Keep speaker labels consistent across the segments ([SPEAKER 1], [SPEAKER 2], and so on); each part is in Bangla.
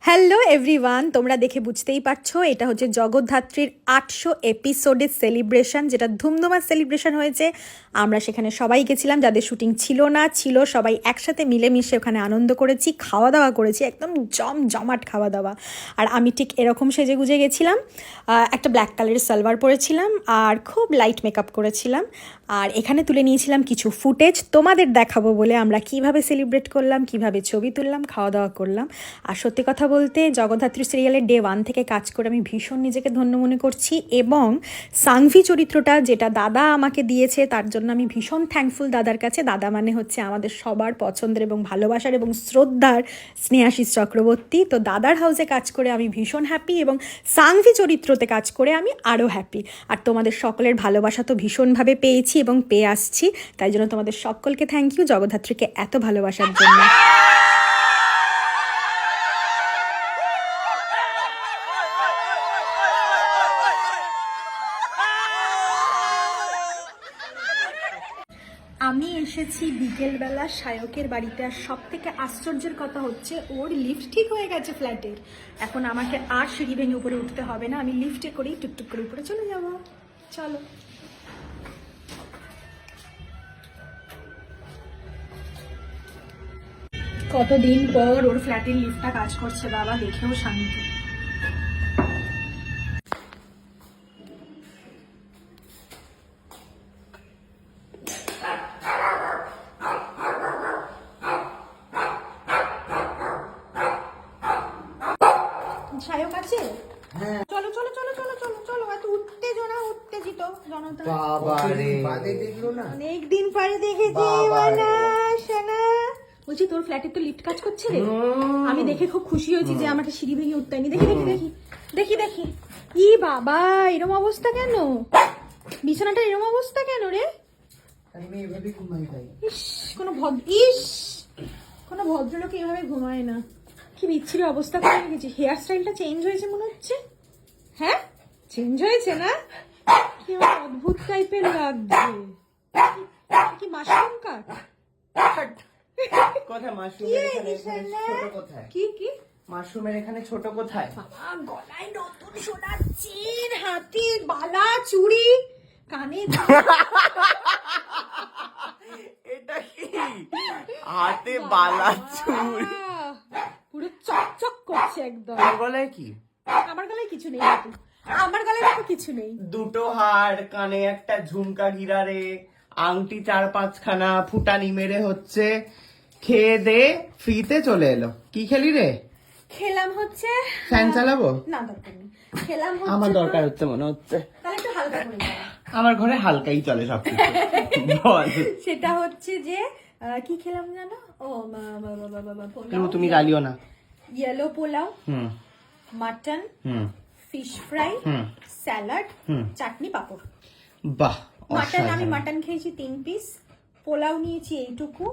[SPEAKER 1] হ্যালো এভরিওয়ান, তোমরা দেখে বুঝতেই পারছো এটা হচ্ছে জগদ্ধাত্রীর 800 এপিসোডের সেলিব্রেশন, যেটা ধুমধুমার সেলিব্রেশন হয়েছে। আমরা সেখানে সবাই গেছিলাম, যাদের শুটিং ছিল না ছিল সবাই একসাথে মিলেমিশে ওখানে আনন্দ করেছি, খাওয়া দাওয়া করেছি, একদম জমজমাট খাওয়া দাওয়া। আর আমি ঠিক এরকম সেজে গুজে গেছিলাম, একটা ব্ল্যাক কালারের সালোয়ার পরেছিলাম আর খুব লাইট মেকআপ করেছিলাম। আর এখানে তুলে নিয়েছিলাম কিছু ফুটেজ, তোমাদের দেখাবো বলে আমরা কিভাবে সেলিব্রেট করলাম, কিভাবে ছবি তুললাম, খাওয়া দাওয়া করলাম। আর সত্যি কথা বলতে জগদ্ধাত্রী সিরিয়ালের ডে 1 থেকে কাজ করে আমি ভীষণ নিজেকে ধন্য মনে করছি, এবং সাংভি চরিত্রটা যেটা দাদা আমাকে দিয়েছে তার জন্য আমি ভীষণ থ্যাঙ্কফুল দাদার কাছে। দাদা মানে হচ্ছে আমাদের সবার পছন্দের এবং ভালোবাসার এবং শ্রদ্ধার স্নেহাশিস চক্রবর্তী। তো দাদার হাউসে কাজ করে আমি ভীষণ হ্যাপি, এবং সাংভি চরিত্রতে কাজ করে আমি আরও হ্যাপি। আর তোমাদের সকলের ভালোবাসা তো ভীষণভাবে পেয়েছি এবং পেয়ে আসছি, তাই জন্য তোমাদের সকলকে থ্যাংক ইউ জগদ্ধাত্রীকে এত ভালোবাসার জন্য। আমি এসেছি বিকেলবেলা সায়কের বাড়িতে, আর সব থেকে আশ্চর্যের কথা হচ্ছে ওর লিফট ঠিক হয়ে গেছে ফ্ল্যাটের। এখন আমাকে আর সিঁড়ি ভেঙে উপরে উঠতে হবে না, আমি লিফটে করেই টুকটুক করে উপরে চলে যাব। চলো। কতদিন পর ওর ফ্ল্যাটের লিফটটা কাজ করছে, বাবা দেখেও শান্তি। সায়ক আছে? চলো চলো চলো চলো চলো চলো, এত উত্তেজনা উত্তেজিত জনতা। অনেকদিন পরে দেখেছি সোনা। বলছি তোর ফ্ল্যাটে তো লিফট কাজ করছে রে, আমি দেখে খুব খুশি হয়েছি যে আমাকে সিঁড়ি ভেঙে উঠতে হয়নি। দেখি দেখি দেখি দেখি দেখি ই বাবা, এরম অবস্থা কেন? বিছানাটা এরম অবস্থা কেন রে? ইস, কোনো ভদ্রলোক এভাবে ঘুমায় না। কি বিচ্ছিরি অবস্থা করে রেখেছি। হেয়ার স্টাইলটা চেঞ্জ হয়েছে মনে হচ্ছে। হ্যাঁ চেঞ্জ হয়েছে না? কি অদ্ভুত টাইপের লাগছে। কি মাশরুম কাট?
[SPEAKER 2] কোথায় মাশরুম? ছোট কোথায়?
[SPEAKER 1] কি
[SPEAKER 2] মাশরুমের এখানে ছোট কোথায়?
[SPEAKER 1] বাবা, গলায় নতুন সোনার চেন, হাতে বালা, চুড়ি, কানে
[SPEAKER 2] এটা কি? হাতে বালা, চুড়ি,
[SPEAKER 1] পুরো চকচক করছে একদম।
[SPEAKER 2] আর গলায় কি?
[SPEAKER 1] আমার গলায় কিছু নেই, আমার গলায় দেখো কিছু নেই।
[SPEAKER 2] দুটো হার, কানে একটা ঝুমকা গিরারে, আংটি 4-5 খানা, ফুটানি মেরে হচ্ছে, খেয়ে দে ফ্রিতে চলে এলো। কি খেলি রে?
[SPEAKER 1] খেলাম হচ্ছে
[SPEAKER 2] ফ্যান চালাবো?
[SPEAKER 1] না, দরকার নেই। খেলাম হচ্ছে,
[SPEAKER 2] আমার দরকার হচ্ছে মনে হচ্ছে।
[SPEAKER 1] তাহলে একটু হালকা করে দাও।
[SPEAKER 2] আমার ঘরে হালকাই চলে সবকিছু। বল।
[SPEAKER 1] সেটা হচ্ছে যে কি খেলাম জানো? ও পোলাও।
[SPEAKER 2] তুমি গালিও না।
[SPEAKER 1] ইয়েলো পোলাও,
[SPEAKER 2] হুম
[SPEAKER 1] মাটন,
[SPEAKER 2] হুম
[SPEAKER 1] ফিশ ফ্রাই,
[SPEAKER 2] হুম
[SPEAKER 1] স্যালাড,
[SPEAKER 2] হুম।
[SPEAKER 1] চাটনি, পাঁপড়।
[SPEAKER 2] বাহ,
[SPEAKER 1] মাটন, আমি
[SPEAKER 2] অসাধারণ।
[SPEAKER 1] মাটন খেয়েছি 3 পিস, পোলাও নিয়েছি এইটুকু,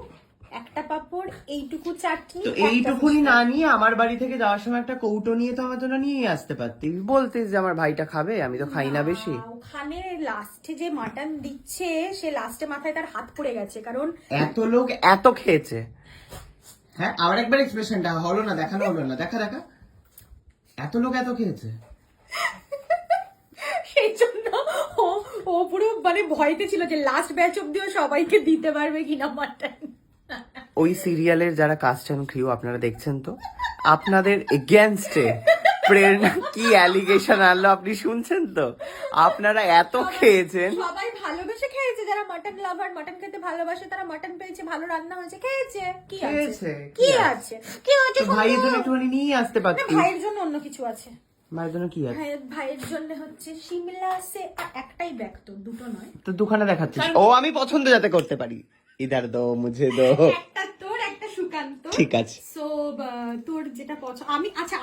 [SPEAKER 1] একটা পাঁপড়, এইটুকু চাটনি।
[SPEAKER 2] তো এইটুকুনি না নিয়ে আমার বাড়ি থেকে যাওয়ার সময় একটা কৌটো নিয়ে তো আমার জন্য নিয়ে আসতে পারতি। বলতিস যে আমার ভাইটা খাবে, আমি তো খাই না বেশি।
[SPEAKER 1] ওখানে লাস্টে যে মাটন দিচ্ছে, সে লাস্টে মাথায় তার হাত পড়ে গেছে, কারণ
[SPEAKER 2] এত লোক এত খেয়েছে। হ্যাঁ, আবার একবার এক্সপ্রেশনটা হলো না, দেখানো হলো না, দেখা দেখা। এত লোক এত খেয়েছে,
[SPEAKER 1] সেই জন্য ও পুরো মানে ভয়তে ছিল যে লাস্ট ব্যাচ অব্দিও সবাইকে দিতে পারবে কিনা মাটন।
[SPEAKER 2] ওই সিরিয়ালের যারা কাস্ট এন্ড ক্রিউ আপনারা দেখছেন তো, আপনাদের এগেইনস্টে প্রেরণা কি অ্যালিগেশন আনলো আপনি শুনছেন তো? আপনারা এত খেয়েছেন।
[SPEAKER 1] সবাই ভালোবেসে খেয়েছে, যারা মাটন লাভার, মাটন খেতে ভালোবাসে, তারা মাটন পেয়েছে, ভালো রান্না হয়েছে, খেয়েছে। কি আছে? কি আছে? কি আছে?
[SPEAKER 2] তো ভাইয়ের জন্য একটুখানি নিয়ে আসতে
[SPEAKER 1] না,
[SPEAKER 2] পারতি।
[SPEAKER 1] ভাইয়ের জন্য অন্য কিছু আছে।
[SPEAKER 2] ভাইয়ের জন্য কি আছে?
[SPEAKER 1] ভাইয়ের জন্য হচ্ছে শিমলা সে একটাই ব্যাগ, তো দুটো নয়।
[SPEAKER 2] তো দুখানে দেখাচ্ছিস। ও, আমি পছন্দ যাতে করতে পারি। ইধার দো, মুঝে দো।
[SPEAKER 1] একটা তোর, একটা সুকান্ত।
[SPEAKER 2] ঠিক আছে।
[SPEAKER 1] সো তোর যেটা পছন্দ,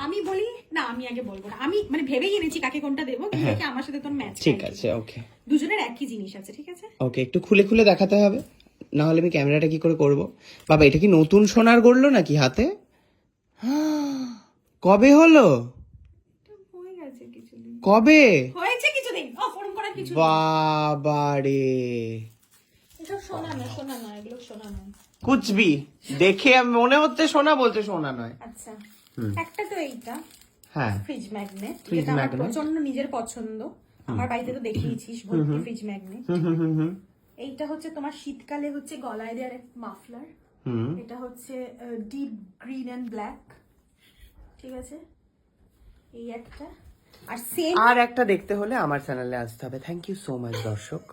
[SPEAKER 1] আমি বলি না, আমি আগে বলবো না। আমি মানে ভেবেই এনেছি কাকে কোনটা দেবো, কিন্তু দেখি আমার সাথে তোর ম্যাচ।
[SPEAKER 2] ঠিক আছে, ওকে।
[SPEAKER 1] দুজনের একই জিনিস আছে, ঠিক আছে?
[SPEAKER 2] ওকে, একটু খুলে খুলে দেখাতে হবে, না হলে আমি ক্যামেরাটা কি করে করব? বাবা, এটা কি নতুন সোনার গড়লো নাকি হাতে? কবে হলো?
[SPEAKER 1] হয়ে গেছে কিছুদিন।
[SPEAKER 2] কবে
[SPEAKER 1] হয়েছে কিছুদিন। ফোন করার কিছু।
[SPEAKER 2] বাবা রে,
[SPEAKER 1] এসব শোনা না, এগুলো শোনা নয়।
[SPEAKER 2] কুচবি দেখে মনে হচ্ছে সোনা, বলছে সোনা নয়।
[SPEAKER 1] আচ্ছা, একটা তো এইটা
[SPEAKER 2] হ্যাঁ
[SPEAKER 1] ফ্রিজ ম্যাগনেট,
[SPEAKER 2] Fridge
[SPEAKER 1] যেটা আমার
[SPEAKER 2] magnet।
[SPEAKER 1] প্রচন্ড নিজের পছন্দ। আমার বাড়িতে তো দেখিয়েছিস ভর্তি ফ্রিজ ম্যাগনেট। এইটা হচ্ছে তোমার শীতকালে হচ্ছে গলায় দেওয়ার মাফলার। এটা হচ্ছে ডিপ গ্রিন এন্ড ব্ল্যাক, ঠিক আছে। এই একটা আর সেম
[SPEAKER 2] আর একটা দেখতে হলে আমার চ্যানেলে আসতে হবে। থ্যাংক ইউ সো মাচ দর্শক।